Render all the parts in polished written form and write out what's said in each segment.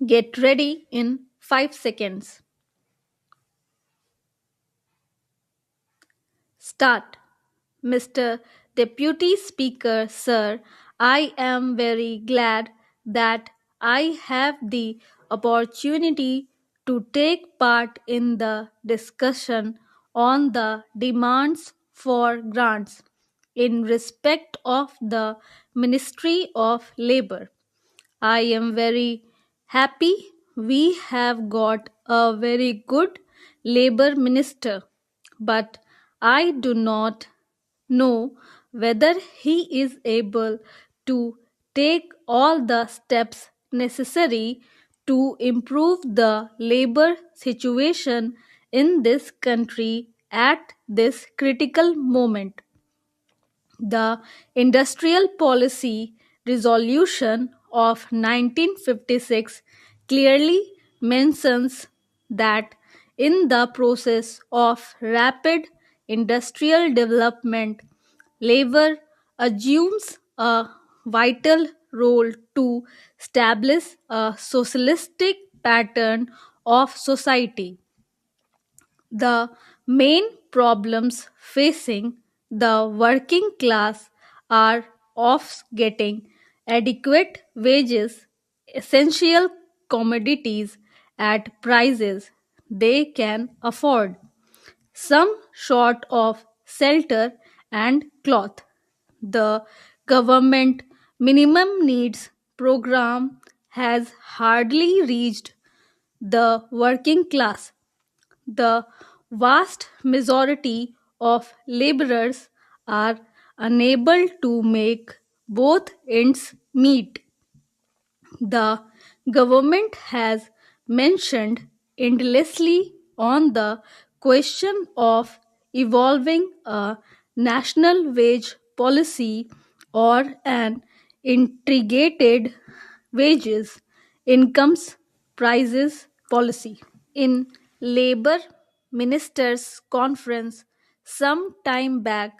Get ready in 5 seconds. Start. Mr. Deputy Speaker, sir, I am very glad that I have the opportunity to take part in the discussion on the demands for grants in respect of the Ministry of Labor. I am very happy we have got a very good labor minister, but I do not know whether he is able to take all the steps necessary to improve the labor situation in this country at this critical moment. The Industrial Policy Resolution of 1956 clearly mentions that in the process of rapid industrial development, labor assumes a vital role to establish a socialistic pattern of society. The main problems facing the working class are of getting adequate wages, essential commodities at prices they can afford, some short of shelter and cloth. The government minimum needs program has hardly reached the working class. The vast majority of laborers are unable to make both ends meet. The government has mentioned endlessly on the question of evolving a national wage policy or an integrated wages, incomes, prices policy. In Labour Ministers' Conference some time back,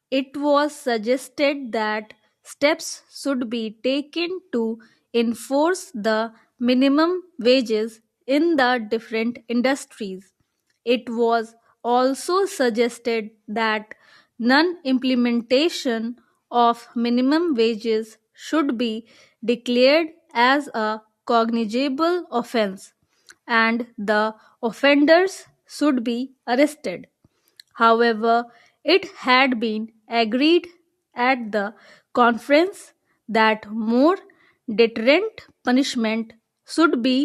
it was suggested that steps should be taken to enforce the minimum wages in the different industries. It was also suggested that non implementation of minimum wages should be declared as a cognizable offense and the offenders should be arrested. However, it had been agreed at the conference that more deterrent punishment should be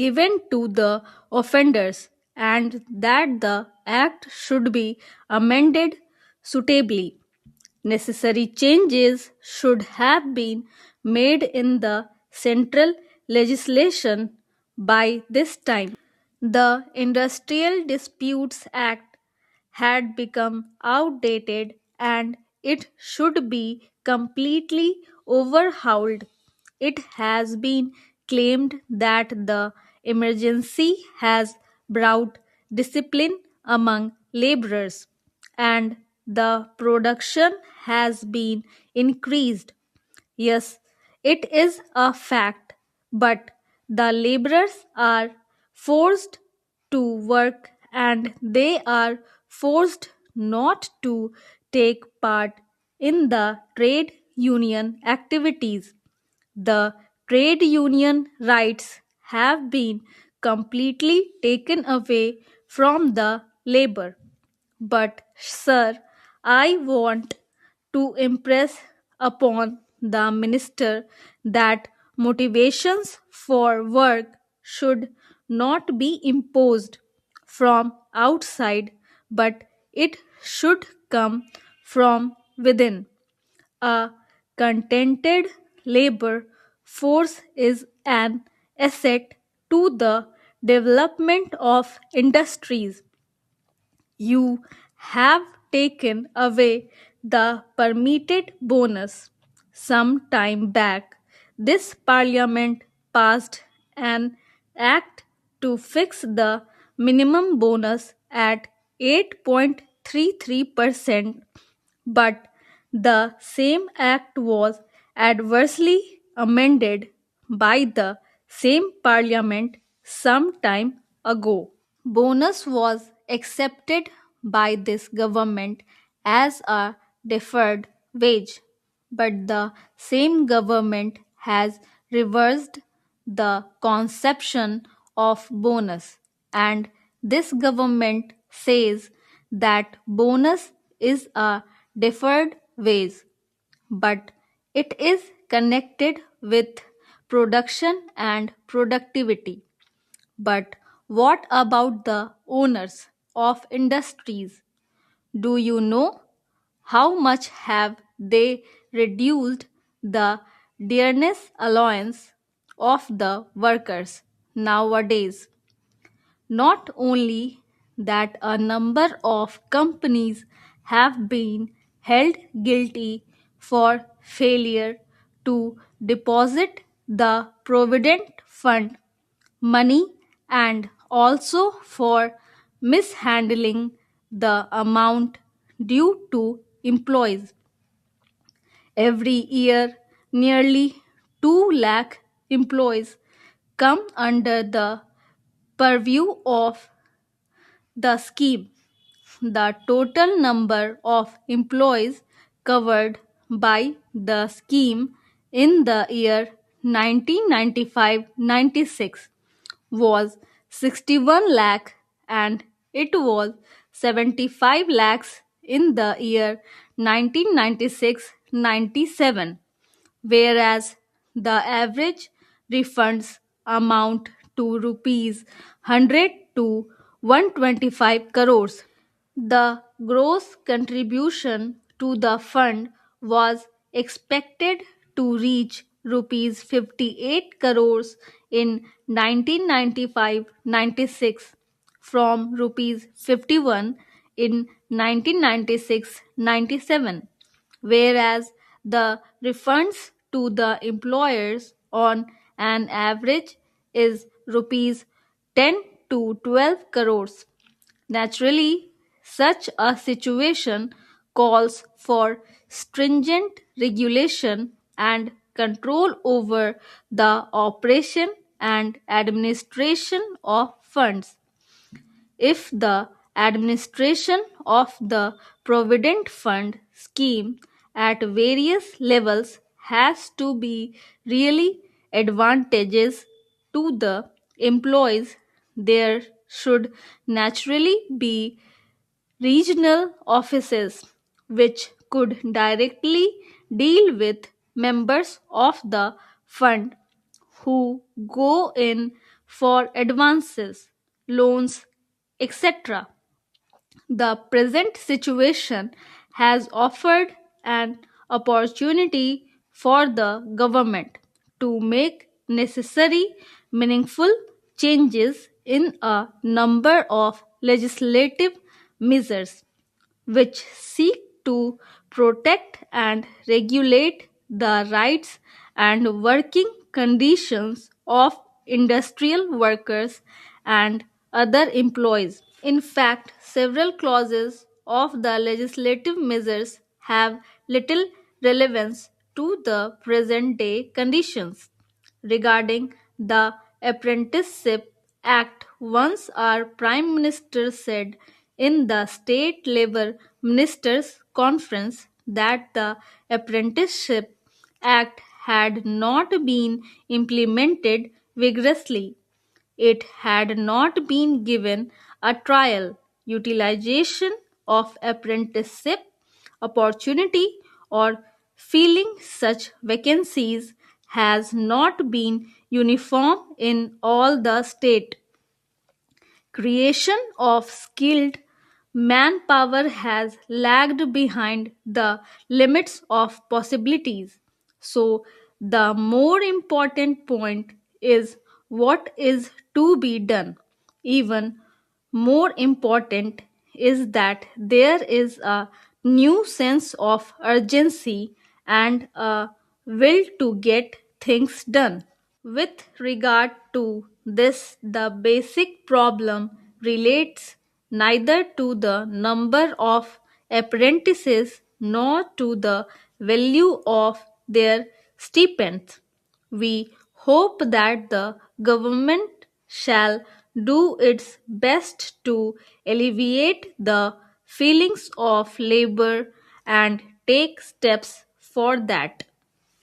given to the offenders and that the act should be amended suitably. Necessary changes should have been made in the central legislation by this time. The Industrial Disputes Act had become outdated and it should be completely overhauled. It has been claimed that the emergency has brought discipline among laborers and the production has been increased. Yes, it is a fact, but the laborers are forced to work and they are forced not to take part in the trade union activities. The trade union rights have been completely taken away from the labor. But, sir, I want to impress upon the minister that motivations for work should not be imposed from outside, but it should come from within. A contented labor force is an asset to the development of industries. You have taken away the permitted bonus. Some time back, this parliament passed an act to fix the minimum bonus at 8.33%, but the same act was adversely amended by the same parliament some time ago. Bonus was accepted by this government as a deferred wage, but the same government has reversed the conception of bonus, and this government says that bonus is a deferred wage, but it is connected with production and productivity. But what about the owners of industries? Do you know how much have they reduced the dearness allowance of the workers nowadays? Not only that, a number of companies have been held guilty for failure to deposit the provident fund money and also for mishandling the amount due to employees. Every year, nearly 2 lakh employees come under the purview of the scheme. The total number of employees covered by the scheme in the year 1995-96 was 61 lakh, and it was 75 lakhs in the year 1996-97, whereas the average refunds amount to rupees 100 to 125 crores. The gross contribution to the fund was expected to reach rupees 58 crores in 1995-96 from rupees 51 in 1996-97, whereas the refunds to the employers on an average is rupees 10 to 12 crores. Naturally, such a situation calls for stringent regulation and control over the operation and administration of funds. If the administration of the Provident Fund scheme at various levels has to be really advantageous to the employees, there should naturally be regional offices which could directly deal with members of the fund who go in for advances, loans, etc. The present situation has offered an opportunity for the government to make necessary, meaningful changes in a number of legislative measures which seek to protect and regulate the rights and working conditions of industrial workers and other employees. In fact, several clauses of the legislative measures have little relevance to the present day conditions. Regarding the Apprenticeship Act, once our Prime Minister said in the State Labour Ministers' Conference that the Apprenticeship Act had not been implemented vigorously. It had not been given a trial utilization of apprenticeship opportunity or filling such vacancies has not been uniform in all the state. Creation of skilled manpower has lagged behind the limits of possibilities. So, the more important point is what is to be done. Even more important is that there is a new sense of urgency and a will to get things done. With regard to this, the basic problem relates neither to the number of apprentices nor to the value of their stipends. We hope that the government shall do its best to alleviate the feelings of labor and take steps for that.